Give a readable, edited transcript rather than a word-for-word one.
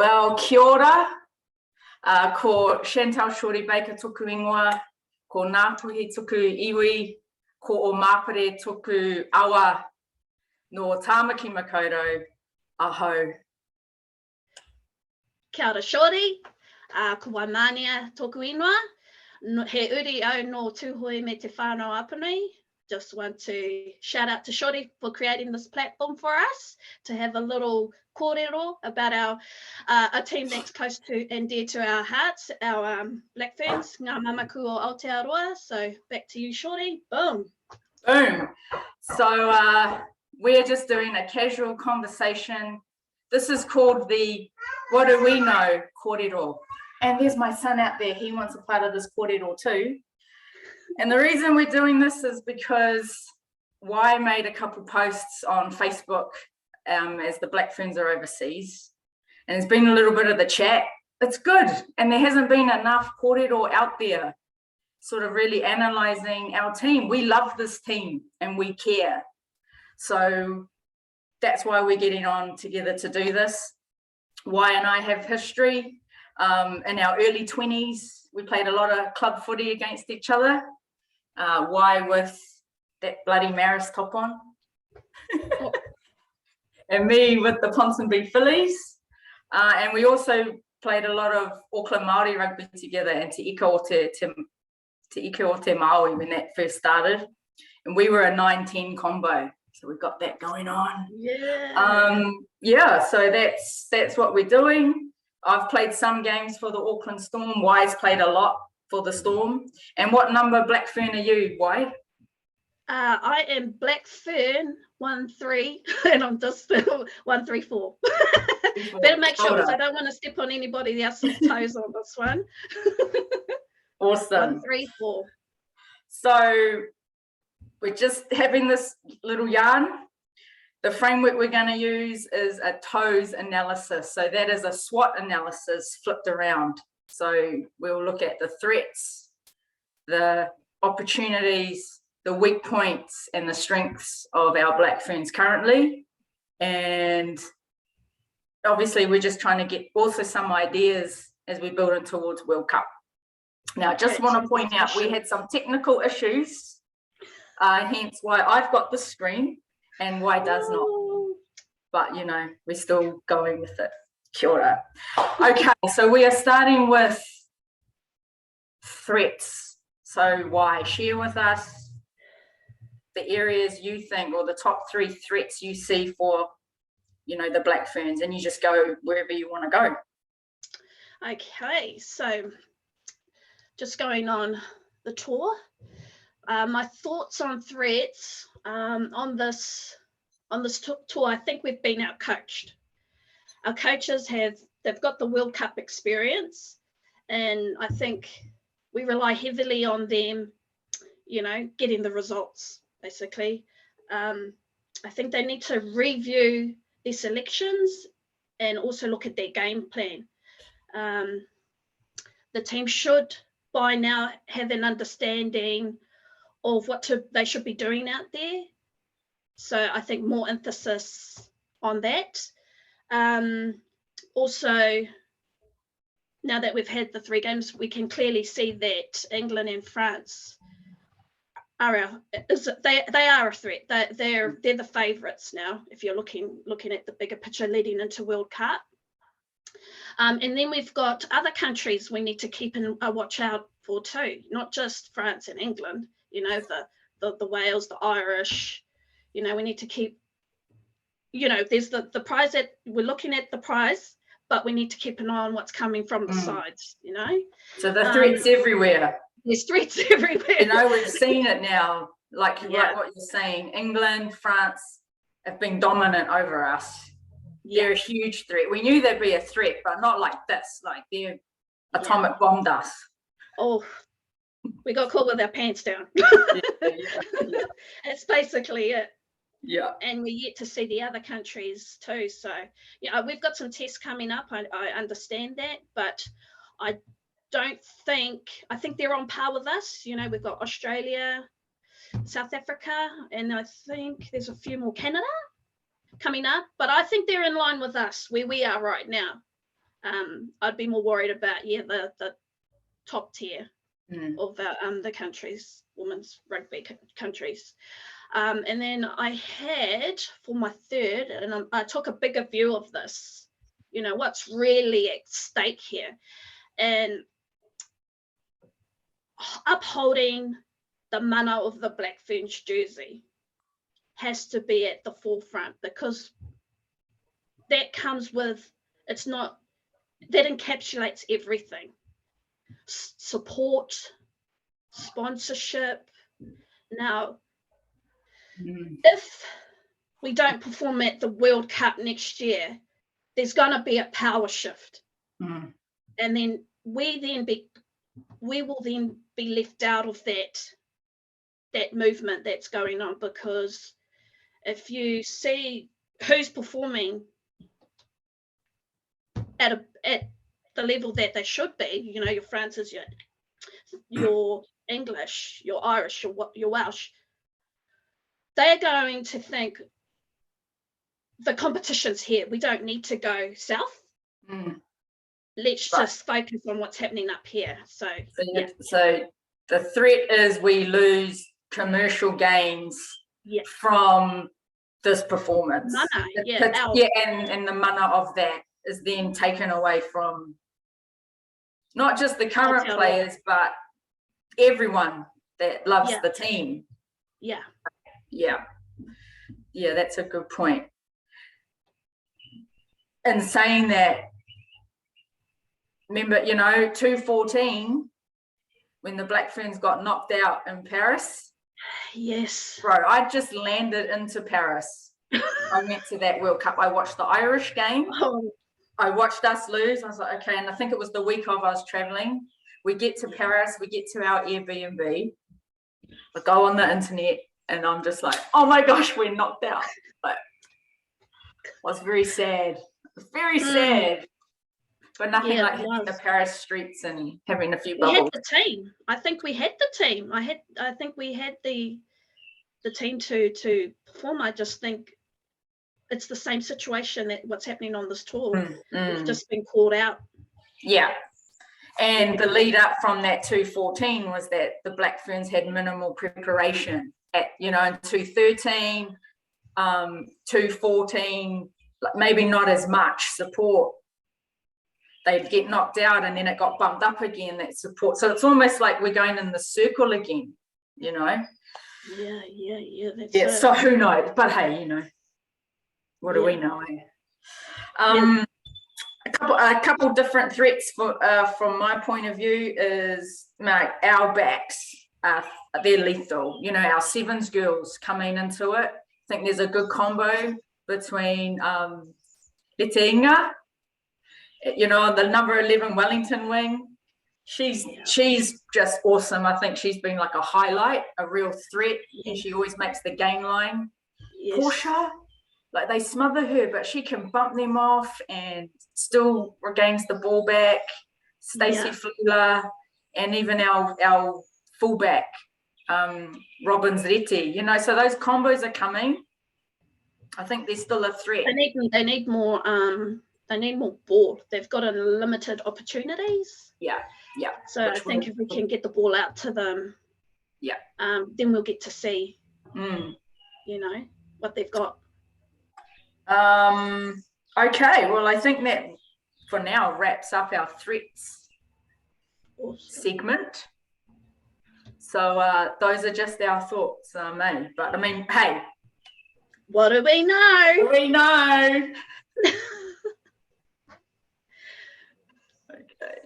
Well, kia ora, ko Chantal Shorty Baker toku ingoa, ko Ngāpuhi toku iwi, ko o Māpere toku awa, no Tāmaki Makaurau, aho. Kia ora Shorty, ko Waimania toku ingoa, he uri au no tūhoi me te whānau apanui. Just want to shout out to Shorty for creating this platform for us to have a little kōrero about a team that's close to and dear to our hearts, our Black Ferns, ngā mamaku o Aotearoa. So back to you, Shorty. Boom. Boom. So we're just doing a casual conversation. This is called the What Do We Know kōrero. And there's my son out there. He wants a part of this kōrero too. And the reason we're doing this is because Wai made a couple posts on Facebook as the Black Ferns are overseas. And there's been a little bit of the chat. It's good. And there hasn't been enough kōrero out there sort of really analysing our team. We love this team and we care. So that's why we're getting on together to do this. Wai and I have history. In our early 20s, we played a lot of club footy against each other. Wai with that bloody Maris top on. And me with the Ponsonby Phillies. And we also played a lot of Auckland Māori rugby together and Te Ika o Te Maui when that first started. And we were a 9-10 combo. So we've got that going on. Yeah. So that's what we're doing. I've played some games for the Auckland Storm. Wai's played a lot for the Storm. And what number Black Fern are you, Wai? I am Black Fern 1-3, and I'm just 134. Better make sure, because I don't want to step on anybody else's toes on this one. Awesome. 134. So we're just having this little yarn. The framework we're going to use is a toes analysis. So that is a SWOT analysis flipped around. So we'll look at the threats, the opportunities, the weak points, and the strengths of our Black Ferns currently. And obviously, we're just trying to get also some ideas as we build it towards World Cup. Now, I just want to point out we had some technical issues, hence why I've got the screen and Wai does not. But, you know, we're still going with it. Kia ora. Okay, so we are starting with threats. So Wai, share with us the areas you think, or the top 3 threats you see for, you know, the Black Ferns, and you just go wherever you want to go. Okay, so just going on the tour. My thoughts on threats on this tour. I think we've been outcoached. Our coaches they've got the World Cup experience, and I think we rely heavily on them, you know, getting the results, basically. I think they need to review their selections and also look at their game plan. The team should by now have an understanding of what they should be doing out there. So I think more emphasis on that. Also, now that we've had the 3 games, we can clearly see that England and France are they are a threat. They're the favourites now, if you're looking at the bigger picture leading into World Cup. And then we've got other countries we need to keep a watch out for too, not just France and England. You know, the Wales, the Irish. You know, we need to keep. You know, there's the prize that we're looking at the prize, but we need to keep an eye on what's coming from the sides, you know. So the threats everywhere. There's threats everywhere. You know, we've seen it now, like what you're saying. England, France have been dominant over us. They're a huge threat. We knew they'd be a threat, but not like this. Like they've atomic bombed us. Oh, we got caught with our pants down. It's basically it. Yeah. And we're yet to see the other countries too. So, yeah, we've got some tests coming up. I understand that, but I think they're on par with us. You know, we've got Australia, South Africa, and I think there's a few more, Canada coming up, but I think they're in line with us where we are right now. I'd be more worried about the top tier of the countries, women's rugby countries. And then I had for my third, and I took a bigger view of this, what's really at stake here, and upholding the mana of the Black Ferns jersey has to be at the forefront, because that comes with, that encapsulates everything. Support, sponsorship. Now, if we don't perform at the World Cup next year, there's going to be a power shift. And then we will then be left out of that movement that's going on, because if you see who's performing at the level that they should be, your France's, your English, your Irish, your Welsh, they're going to think the competition's here. We don't need to go south. Let's just focus on what's happening up here. So the threat is we lose commercial gains from this performance. Mana, and the mana of that is then taken away from not just the current players, but everyone that loves the team. Yeah, that's a good point. In saying that, remember, 2014, when the Black Ferns got knocked out in Paris? Yes. Bro, I just landed into Paris. I went to that World Cup. I watched the Irish game. I watched us lose. I was like, okay, and I think it was the week of I was traveling. We get to Paris, we get to our Airbnb. I go on the internet, and I'm just like, oh my gosh, we're knocked out. But I was very sad. Very sad. But nothing like hitting the Paris streets and having a few bubbles. We had the team. I think we had the team. I think we had the team to perform. I just think it's the same situation that what's happening on this tour. We've just been called out. Yeah. And the lead up from that 2014 was that the Black Ferns had minimal preparation in 2013, 2014, maybe not as much support. They'd get knocked out and then it got bumped up again, that support. So it's almost like we're going in the circle again, Yeah, that's it. So who knows? But hey, what do we know? A couple different threats from my point of view is our backs. They're lethal. Our sevens girls coming into it. I think there's a good combo between Leteinga, the number 11 Wellington wing. She's just awesome. I think she's been like a highlight, a real threat, and she always makes the game line. Portia, like they smother her, but she can bump them off and still regains the ball back. Stacey Flula, and even our fullback, Robin Zretti. So those combos are coming. I think they're still a threat. They need more. They need more ball. They've got unlimited opportunities. Yeah. So I think if we can get the ball out to them, then we'll get to see, what they've got. Okay. Well, I think that for now wraps up our threats segment. So those are just our thoughts, mate. But I mean, hey, what do we know? We know. Okay.